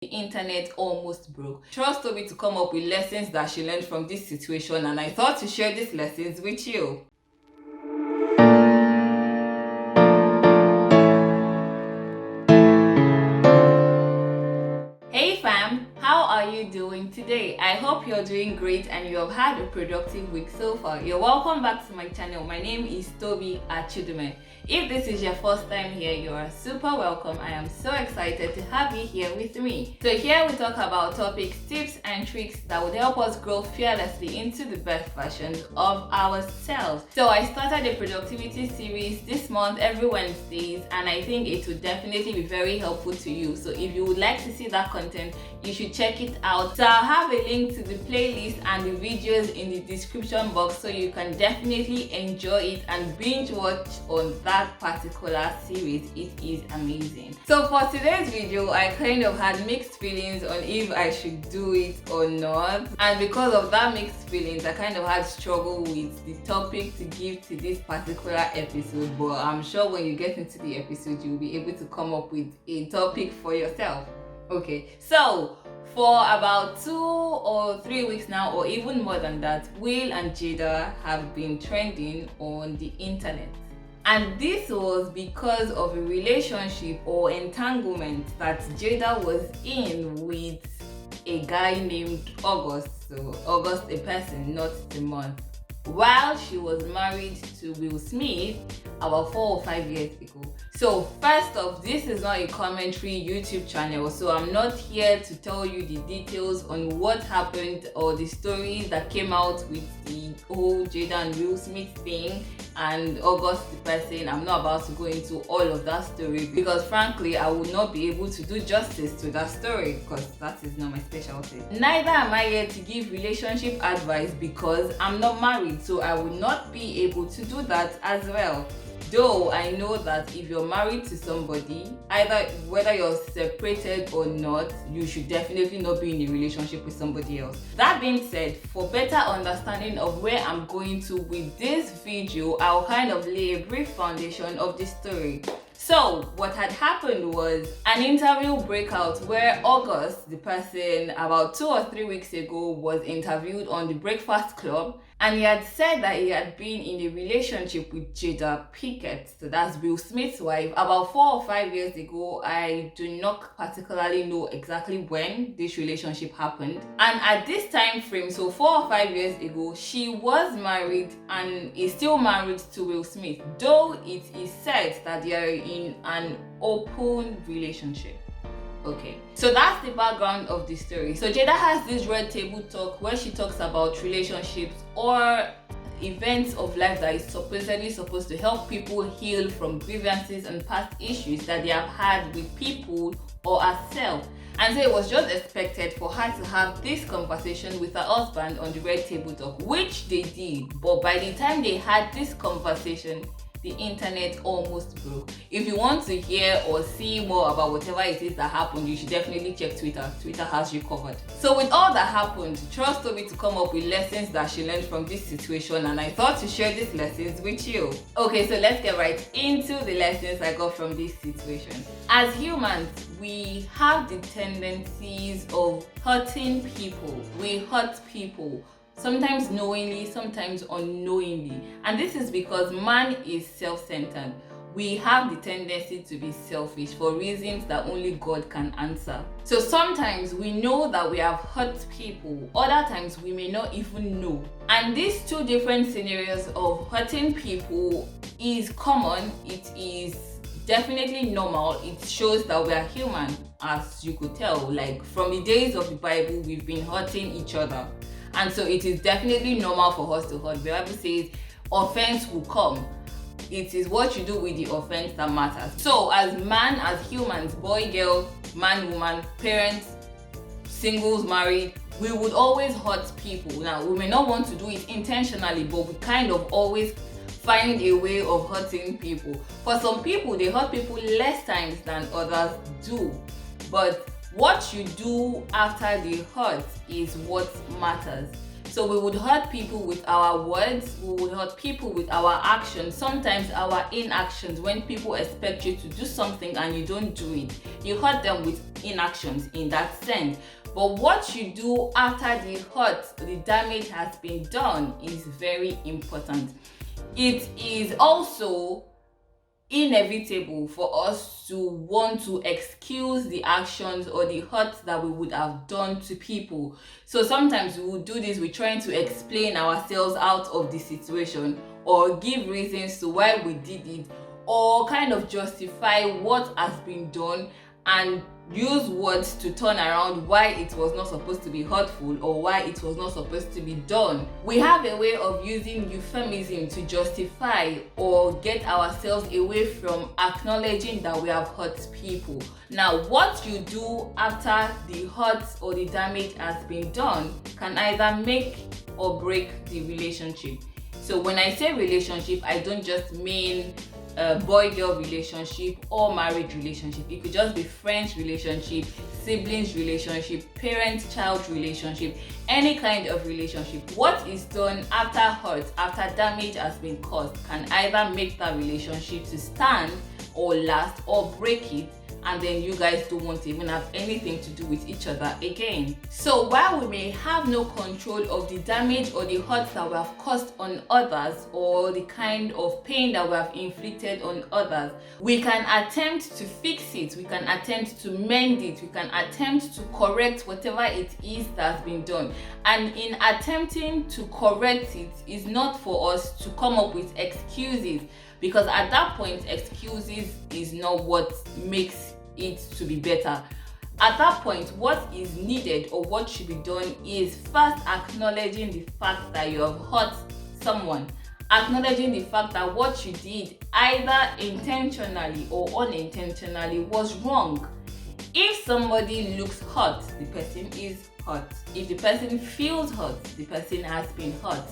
The internet almost broke. Trust Tobi to come up with lessons that she learned from this situation, and I thought to share these lessons with you. Hey fam, how are you doing today? I hope you're doing great and you have had a productive week so far. You're welcome back to my channel. My name is Tobi Achudume. If this is your first time here, you are super welcome. I am so excited to have you here with me. So here we talk about topics, tips and tricks that would help us grow fearlessly into the best version of ourselves. So I started a productivity series this month every Wednesdays, and I think it would definitely be very helpful to you. So if you would like to see that content, you should check it out. So I'll have a link to the playlist and the videos in the description box so you can definitely enjoy it and binge watch on that particular series. It is amazing. So for today's video, I kind of had mixed feelings on if I should do it or not, and because of that mixed feelings, I kind of had struggle with the topic to give to this particular episode. But I'm sure when you get into the episode, you'll be able to come up with a topic for yourself. Okay, so for about 2 or 3 weeks now, or even more than that, Will and Jada have been trending on the internet. And this was because of a relationship or entanglement that Jada was in with a guy named August. So August, a person, not the month. While she was married to Will Smith about 4 or 5 years ago. So first off, this is not a commentary YouTube channel, so I'm not here to tell you the details on what happened or the stories that came out with the whole Jada and Will Smith thing and August the person. I'm not about to go into all of that story because frankly I would not be able to do justice to that story because that is not my specialty. Neither am I here to give relationship advice because I'm not married, so I would not be able to do that as well. Though I know that if you're married to somebody, either whether you're separated or not, you should definitely not be in a relationship with somebody else. That being said, for better understanding of where I'm going to with this video, I'll kind of lay a brief foundation of this story. So what had happened was an interview breakout where August, the person, about 2 or 3 weeks ago was interviewed on the Breakfast Club, and he had said that he had been in a relationship with Jada Pinkett, so that's Will Smith's wife, about 4 or 5 years ago. I do not particularly know exactly when this relationship happened. And at this time frame, so 4 or 5 years ago, she was married and is still married to Will Smith, though it is said that they are in an open relationship. Okay, so that's the background of the story. So Jada has this red table talk where she talks about relationships or events of life that is supposedly supposed to help people heal from grievances and past issues that they have had with people or herself. And so it was just expected for her to have this conversation with her husband on the red table talk, which they did. But by the time they had this conversation, the internet almost broke. If you want to hear or see more about whatever it is that happened, you should definitely check Twitter. Twitter has you covered. So with all that happened, trust Tobi to come up with lessons that she learned from this situation, and I thought to share these lessons with you. Okay, so let's get right into the lessons I got from this situation. As humans, we have the tendencies of hurting people. We hurt people. Sometimes knowingly, sometimes unknowingly. And this is because man is self-centered. We have the tendency to be selfish for reasons that only God can answer. So sometimes we know that we have hurt people, other times we may not even know. And these two different scenarios of hurting people is common, it is definitely normal. It shows that we are human, as you could tell. Like from the days of the Bible, we've been hurting each other. And so it is definitely normal for us to hurt. The Bible says offense will come. It is what you do with the offense that matters. So as man, as humans, boy, girl, man, woman, parents, singles, married, we would always hurt people. Now, we may not want to do it intentionally, but we kind of always find a way of hurting people. For some people, they hurt people less times than others do. But what you do after the hurt is what matters. So we would hurt people with our words, we would hurt people with our actions, sometimes our inactions. When people expect you to do something and you don't do it, you hurt them with inactions in that sense. But what you do after the hurt, the damage has been done, is very important. It is also inevitable for us to want to excuse the actions or the hurt that we would have done to people. So sometimes we will do this, we're trying to explain ourselves out of the situation, or give reasons to why we did it, or kind of justify what has been done, and use words to turn around why it was not supposed to be hurtful or why it was not supposed to be done. We have a way of using euphemism to justify or get ourselves away from acknowledging that we have hurt people. Now, what you do after the hurt or the damage has been done can either make or break the relationship. So when I say relationship, I don't just mean boy-girl relationship or marriage relationship. It could just be friends relationship, siblings relationship, parent-child relationship, any kind of relationship. What is done after hurt, after damage has been caused, can either make that relationship to stand or last, or break it, and then you guys don't want to even have anything to do with each other again. So while we may have no control of the damage or the hurt that we have caused on others, or the kind of pain that we have inflicted on others, we can attempt to fix it, we can attempt to mend it, we can attempt to correct whatever it is that's been done. And in attempting to correct it is not for us to come up with excuses, because at that point excuses is not what makes it to be better. At that point, what is needed or what should be done is first acknowledging the fact that you have hurt someone, acknowledging the fact that what you did, either intentionally or unintentionally, was wrong. If somebody looks hurt, the person is hurt. If the person feels hurt, the person has been hurt.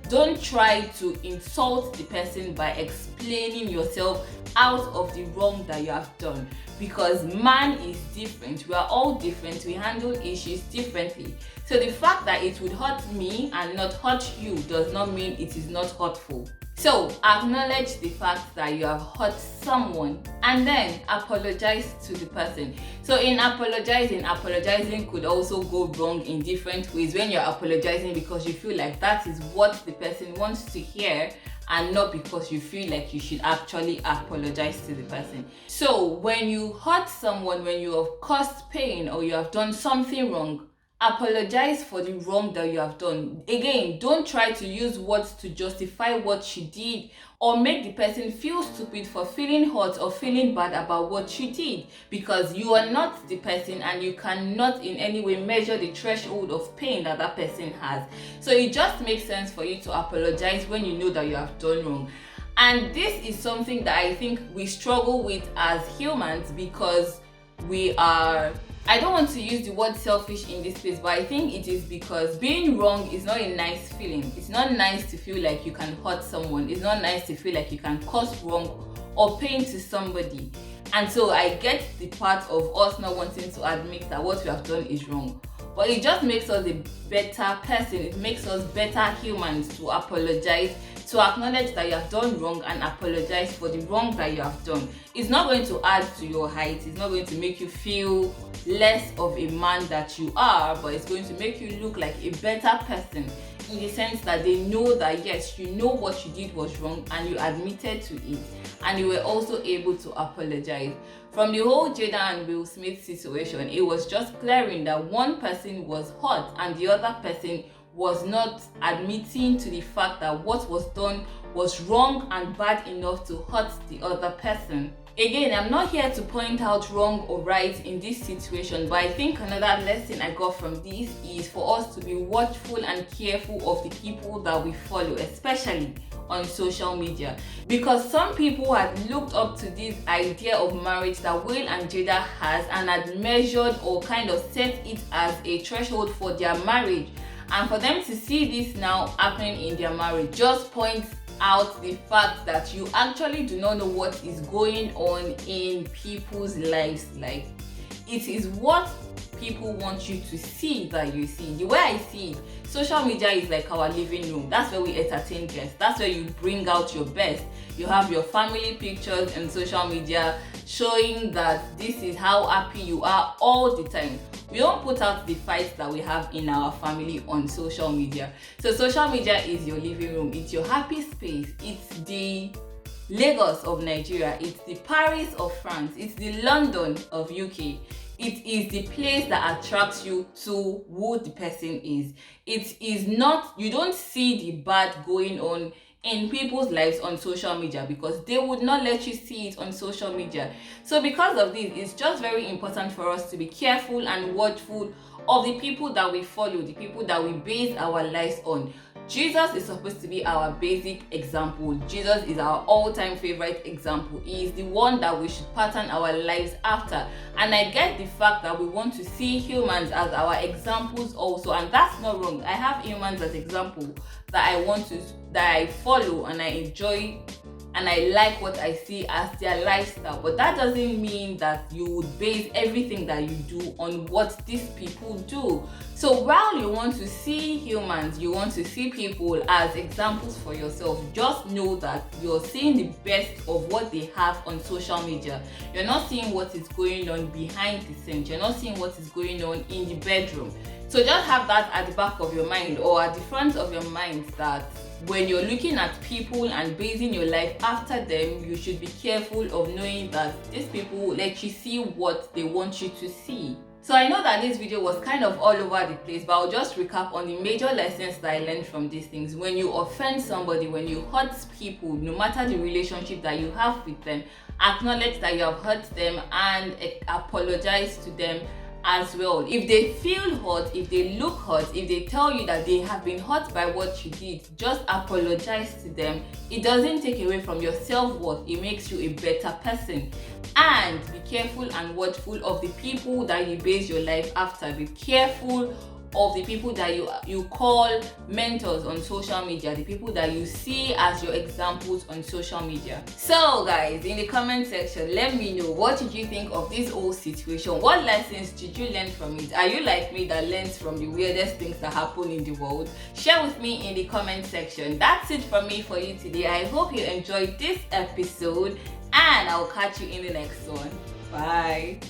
Don't try to insult the person by explaining yourself out of the wrong that you have done, because man is different. We are all different. We handle issues differently. So the fact that it would hurt me and not hurt you does not mean it is not hurtful. So acknowledge the fact that you have hurt someone, and then apologize to the person. So in apologizing could also go wrong in different ways. When you're apologizing because you feel like that is what the person wants to hear, and not because you feel like you should actually apologize to the person. So when you hurt someone, when you have caused pain or you have done something wrong, apologize for the wrong that you have done. Again, don't try to use words to justify what you did or make the person feel stupid for feeling hurt or feeling bad about what you did, because you are not the person and you cannot in any way measure the threshold of pain that that person has. So it just makes sense for you to apologize when you know that you have done wrong. And this is something that I think we struggle with as humans, because we are, I don't want to use the word selfish in this place, but I think it is because being wrong is not a nice feeling. It's not nice to feel like you can hurt someone. It's not nice to feel like you can cause wrong or pain to somebody. And so I get the part of us not wanting to admit that what we have done is wrong. But it just makes us a better person. It makes us better humans to apologize, to acknowledge that you have done wrong and apologize for the wrong that you have done. It's not going to add to your height. It's not going to make you feel less of a man that you are, but it's going to make you look like a better person, in the sense that they know that yes, you know what you did was wrong and you admitted to it, and you were also able to apologize. From the whole Jada and Will Smith situation, it was just clearing that one person was hurt and the other person was not admitting to the fact that what was done was wrong and bad enough to hurt the other person. Again, I'm not here to point out wrong or right in this situation, but I think another lesson I got from this is for us to be watchful and careful of the people that we follow, especially on social media, because some people had looked up to this idea of marriage that Will and Jada has and had measured or kind of set it as a threshold for their marriage. And for them to see this now happening in their marriage just points out the fact that you actually do not know what is going on in people's lives. Like, it is what people want you to see that you see. The way I see it, social media is like our living room. That's where we entertain guests. That's where you bring out your best. You have your family pictures on social media showing that this is how happy you are all the time. We don't put out the fights that we have in our family on social media. So social media is your living room. It's your happy space. It's the Lagos of Nigeria. It's the Paris of France. It's the London of UK. It is the place that attracts you to who the person is. It is not, you don't see the bad going on in people's lives on social media because they would not let you see it on social media. So because of this, it's just very important for us to be careful and watchful of the people that we follow, the people that we base our lives on. Jesus is supposed to be our basic example. Jesus is our all-time favorite example. He is the one that we should pattern our lives after. And I get the fact that we want to see humans as our examples also, and that's not wrong. I have humans as example that I follow and I enjoy and I like what I see as their lifestyle. But that doesn't mean that you would base everything that you do on what these people do. So while you want to see humans, you want to see people as examples for yourself, just know that you're seeing the best of what they have on social media. You're not seeing what is going on behind the scenes. You're not seeing what is going on in the bedroom. So just have that at the back of your mind or at the front of your mind that when you're looking at people and basing your life after them, you should be careful of knowing that these people will let you see what they want you to see. So I know that this video was kind of all over the place, but I'll just recap on the major lessons that I learned from these things. When you offend somebody, when you hurt people, no matter the relationship that you have with them, acknowledge that you have hurt them and apologize to them as well. If they feel hurt, if they look hurt, if they tell you that they have been hurt by what you did, just apologize to them. It doesn't take away from your self-worth. It makes you a better person. And be careful and watchful of the people that you base your life after. Be careful of the people that you call mentors on social media, the people that you see as your examples on social media. So guys, in the comment section, let me know, what did you think of this whole situation? What lessons did you learn from it? Are you like me that learns from the weirdest things that happen in the world? Share with me in the comment section. That's it from me for you today. I hope you enjoyed this episode and I'll catch you in the next one. Bye.